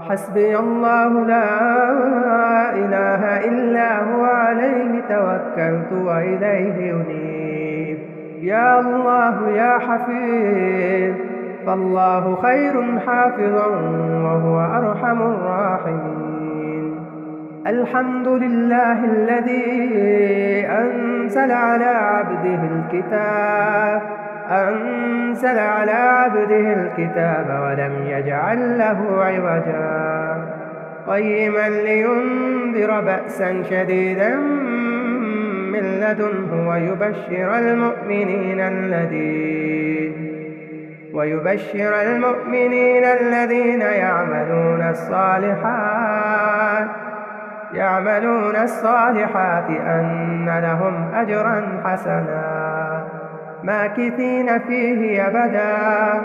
حسبي الله لا إله إلا هو عليه توكلت وإليه أنيب. يا الله يا حفيظ، فالله خير حافظا وهو أرحم الراحمين. الحمد لله الذي أنزل على عبده الكتاب، أنزل على عبده الكتاب ولم يجعل له عوجا، قيما لينذر بأسا شديدا من لدنه ويبشر المؤمنين الذين يعملون الصالحات أن لهم أجرا حسنا ماكثين فيه أبدا،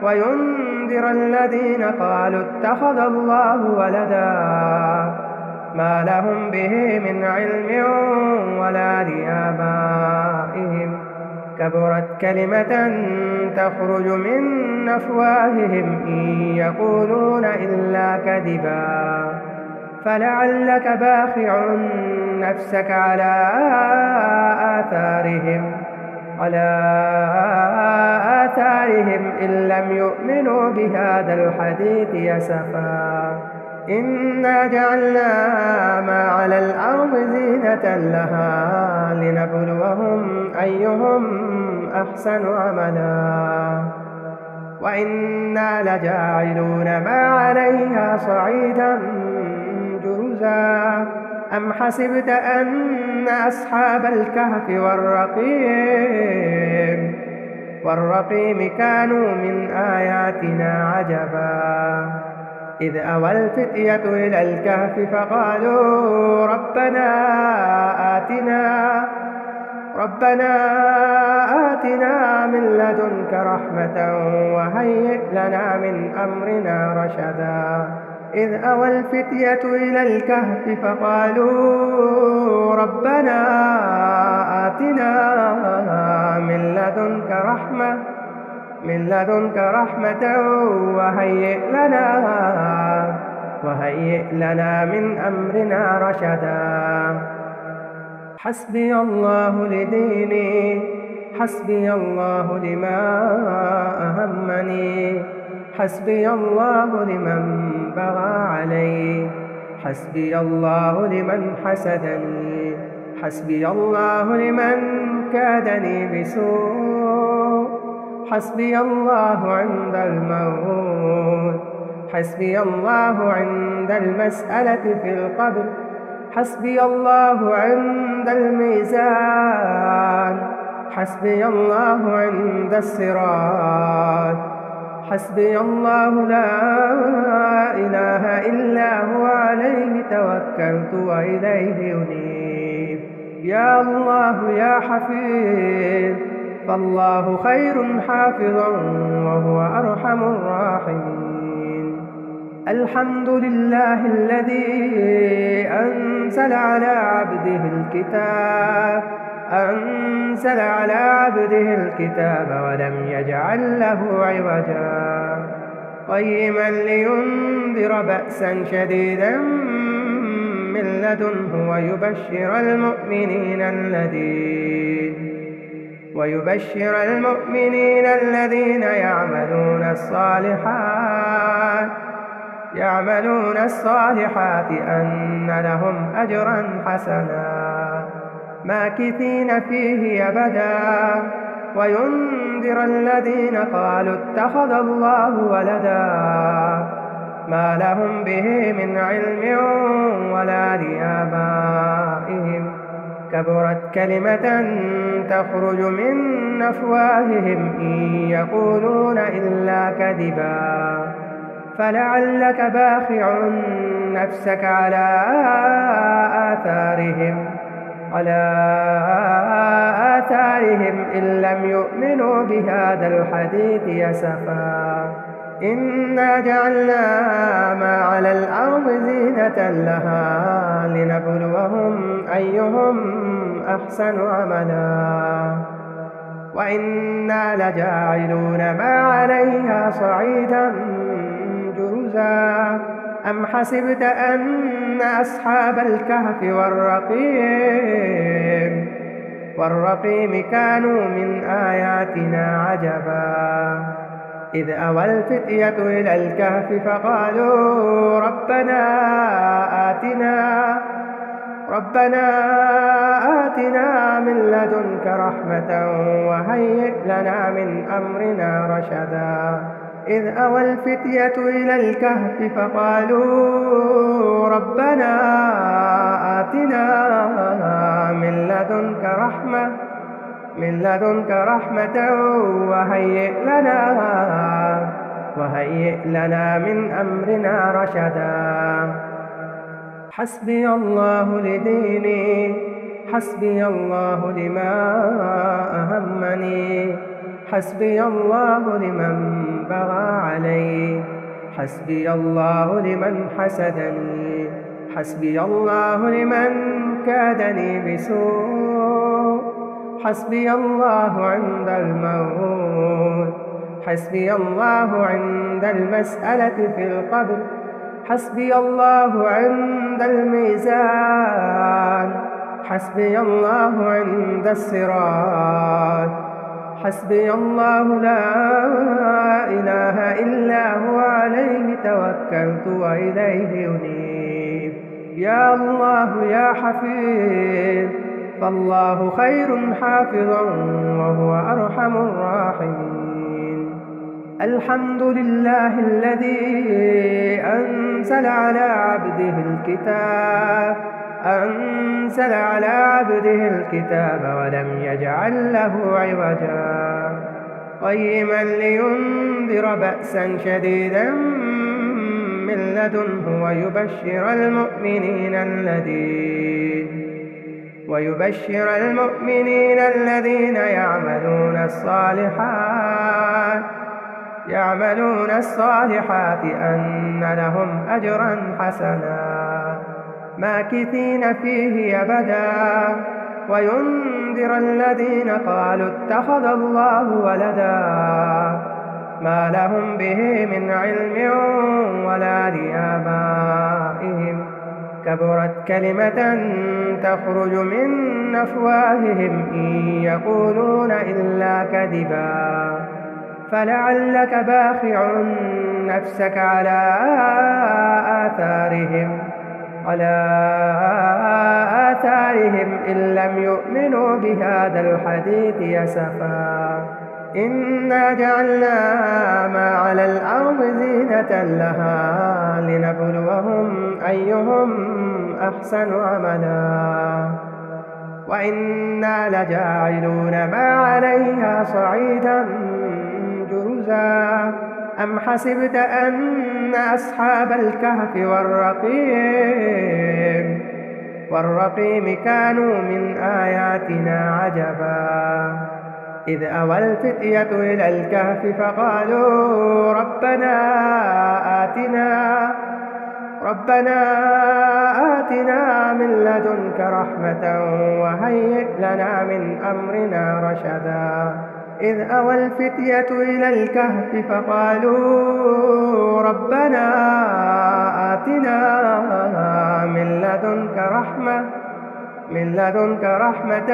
وينذر الذين قالوا اتخذ الله ولدا، ما لهم به من علم ولا لآبائهم، كبرت كلمة تخرج من أفواههم إن يقولون إلا كذبا. فلعلك باخع نفسك على آثارهم إن لم يؤمنوا بهذا الحديث أسفا. إنا جعلنا ما على الأرض زينة لها لنبلوهم أيهم أحسن عملا، وإنا لجاعلون ما عليها صعيدا جرزا. أم حسبت أن أصحاب الكهف والرقيم كانوا من آياتنا عجبا، إذ أوى الفتية إلى الكهف فقالوا ربنا آتنا من لدنك رحمة وهيئ لنا من أمرنا رشدا. إذ أوى الفتية إلى الكهف فقالوا ربنا آتنا من لدنك رحمة وهيئ لنا من أمرنا رشدا. حسبي الله لديني، حسبي الله لما أهمني، حسبي الله لمن بغى علي، حسبي الله لمن حسدني، حسبي الله لمن كادني بسوء، حسبي الله عند الموت، حسبي الله عند المسألة في القبر، حسبي الله عند الميزان، حسبي الله عند الصراط، حسبي الله لا إله إلا هو عليه توكلت وإليه أنيب. يا الله يا حفيظ، فالله خير حافظا وهو أرحم الراحمين. الحمد لله الذي أنزل على عبده الكتاب ولم يجعل له عوجا، قيما لينذر بأسا شديدا من لدنه ويبشر المؤمنين الذين يعملون الصالحات أن لهم أجرا حسنا ماكثين فيه أبدا، وينذر الذين قالوا اتخذ الله ولدا، ما لهم به من علم ولا لآبائهم، كبرت كلمة تخرج من أفواههم إن يقولون إلا كذبا. فلعلك باخع نفسك على آثارهم إن لم يؤمنوا بهذا الحديث أسفا إنا جعلنا ما على الأرض زينة لها لنبلوهم أيهم أحسن عملا وإنا لجاعلون ما عليها صعيدا جرزا أم حسبت أن أصحاب الكهف والرقيم كانوا من آياتنا عجبا إذ أوى الفتية إلى الكهف فقالوا ربنا آتنا من لدنك رحمة وهيئ لنا من أمرنا رشدا إذ أوى الفتية إلى الكهف فقالوا ربنا آتنا من لدنك رحمة وهيئ لنا من أمرنا رشدا حسبي الله لديني حسبي الله لما أهمني حسبي الله لمن بغى علي حسبي الله لمن حسدني حسبي الله لمن كادني بسوء حسبي الله عند الموت حسبي الله عند المسألة في القبر حسبي الله عند الميزان حسبي الله عند الصراط حسبي الله لا إله إلا هو عليه توكلت وإليه أنيب يا الله يا حفيظ فالله خير حافظا وهو أرحم الراحمين الحمد لله الذي أنزل على عبده الكتاب ولم يجعل له عوجا قيما لينذر بأسا شديدا من لدنه ويبشر المؤمنين الذين يعملون الصالحات أن لهم أجرا حسنا ماكثين فيه أبدا وينذر الذين قالوا اتخذ الله ولدا ما لهم به من علم ولا لآبائهم كبرت كلمة تخرج من أفواههم إن يقولون إلا كذبا فلعلك باخع نفسك على آثارهم إن لم يؤمنوا بهذا الحديث أسفا إنا جعلنا ما على الأرض زينة لها لنبلوهم أيهم أحسن عملا وإنا لجاعلون ما عليها صعيدا جرزا أم حسبت أن أصحاب الكهف والرقيم كانوا من آياتنا عجبا إذ أوى الفتية إلى الكهف فقالوا ربنا آتنا من لدنك رحمة وهيئ لنا من أمرنا رشدا إذ أوى الفتية إلى الكهف فقالوا ربنا آتنا من لدنك رحمة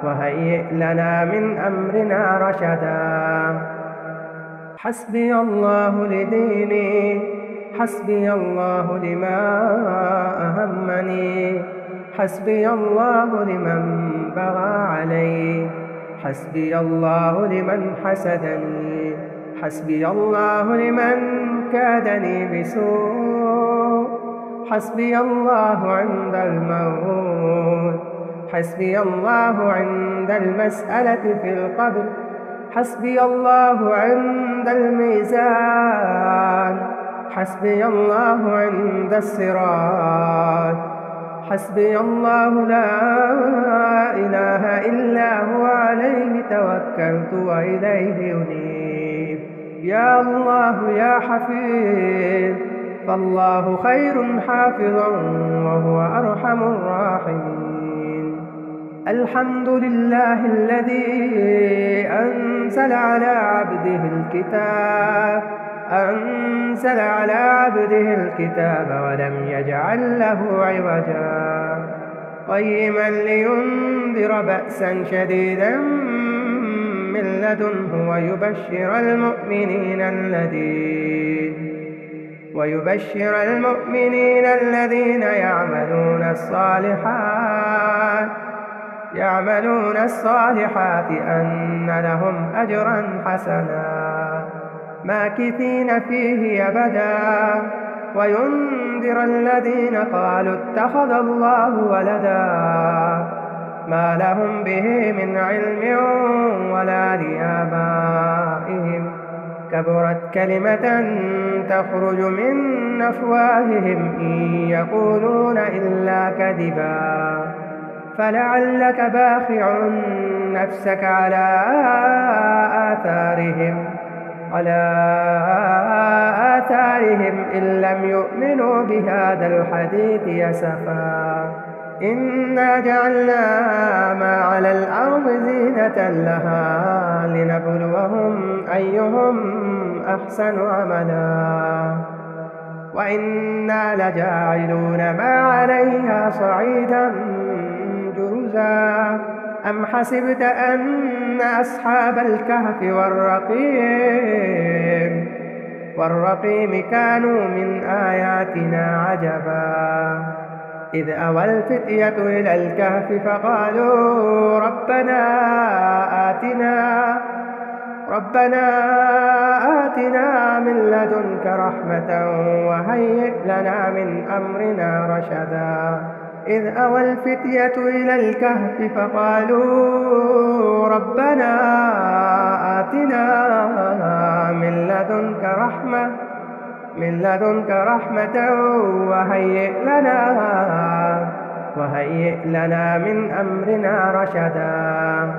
وهيئ لنا من أمرنا رشدا حسبي الله لديني حسبي الله لما أهمني حسبي الله لمن بغى علي حسبي الله لمن حسدني حسبي الله لمن كادني بسوء حسبي الله عند الموت حسبي الله عند المسألة في القبر حسبي الله عند الميزان حسبي الله عند الصراط حسبي الله لا إله إلا هو عليه توكلت وإليه أنيب. يا الله يا حفيظ، فالله خير حافظا وهو أرحم الراحمين. الحمد لله الذي أنزل على عبده الكتاب ولم يجعل له عوجا قيما لينذر بأسا شديدا من لدنه ويبشر المؤمنين الذين يعملون الصالحات أن لهم أجرا حسنا ماكثين فيه أبدا، وينذر الذين قالوا اتخذ الله ولدا ما لهم به من علم ولا لآبائهم، كبرت كلمة تخرج من أفواههم إن يقولون إلا كذبا. فلعلك باخع نفسك على آثارهم إن لم يؤمنوا بهذا الحديث أسفا. إنا جعلنا ما على الأرض زينة لها لنبلوهم أيهم أحسن عملا، وإنا لجاعلون ما عليها صعيدا جرزا. أم حسبت أن أصحاب الكهف والرقيم كانوا من آياتنا عجبا، إذ أوى الفتية إلى الكهف فقالوا ربنا آتنا من لدنك رحمة وهيئ لنا من أمرنا رشدا. إذ أوى الفتية إلى الكهف فقالوا ربنا آتنا من لدنك رحمة وهيئ لنا من أمرنا رشدا.